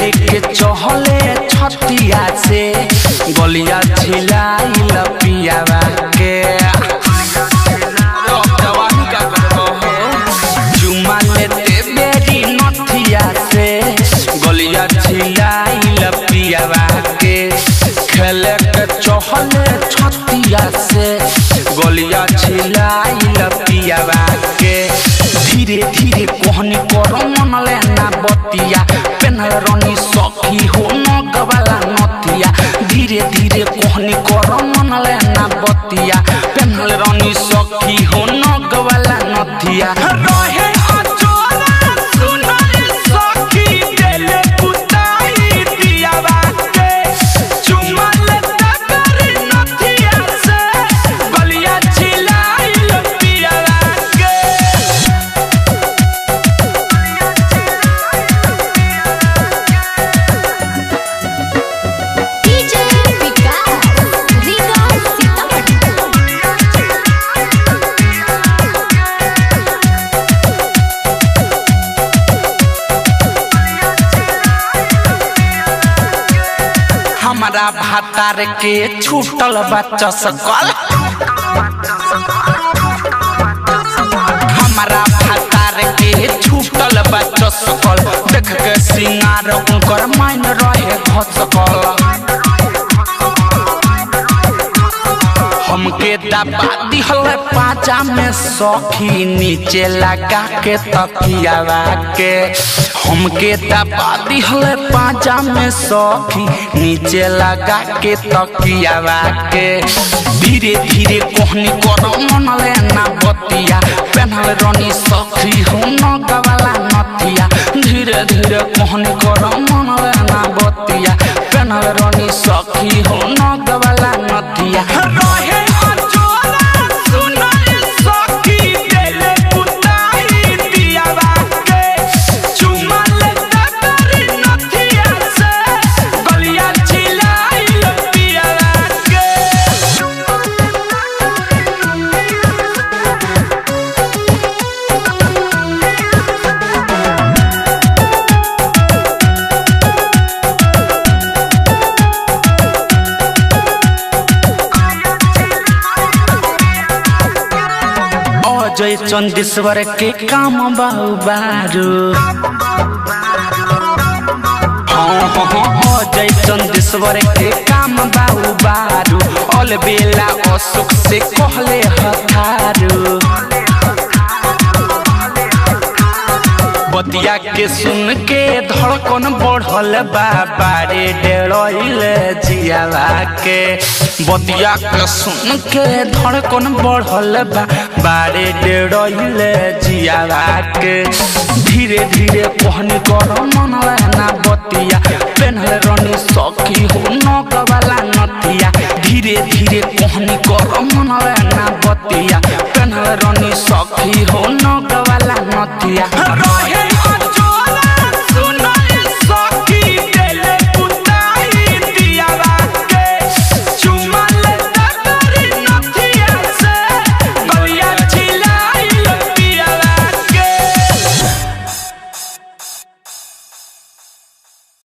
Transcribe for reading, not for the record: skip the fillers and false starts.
लेके चहले छतिया से गलिया छिलाइल पियावा के चुमा लेते बेरी नथिया से गलिया छिलाइल पियावा के खेले के चहले छतिया से गलिया छिलाइल पियावा के धीरे धीरे कोहनी कर मन लेना बतिया पेनल रनी सखी हो नगवाला नथिया धीरे धीरे कोहनी कर मन लेना बतिया पेनल रनी सखी हो नगवाला नथिया रहे अचोला सुनर सखी देले पुताई दियावा के चुमा लेता कर नथिया से गलिया छिलाइल पियावा के हमारा भातार के छूटल बच्चा सकल हमारा भातार के छूटल बच्चा सकल देख के सिंगार उनकर माइन रहे घसकल हमके दबा दिहल पाजा में सखी नीचे लगा के तकियावा के हमके दबा दिहल पाजा में सखी नीचे लगा के तकियावा के धीरे धीरे कोहनी कर मन लेना बतिया पेनल रनी सखी हो नगवाला नथिया धीरे धीरे कोहनी कर मन लेना बतिया पेनल रनी सखी हो नगवाला नथिया रहे अचोला सुनर सखी देले पुताई दियावा के चुमा लेता कर नथिया से गलिया छिलाइल पियावा के अजय चंदेश्वर के काम बारू अजय चंदेश्वर के काम बारू अलबेला अशोक से कहले हथारू बतिया के सुन के धड़कन बढ़ल बारे डेढ़ जियावा के बतिया के सुन के धड़कन बढ़ल बारे डेढ़ जियावा के धीरे धीरे कहनी कर मन लेना बतिया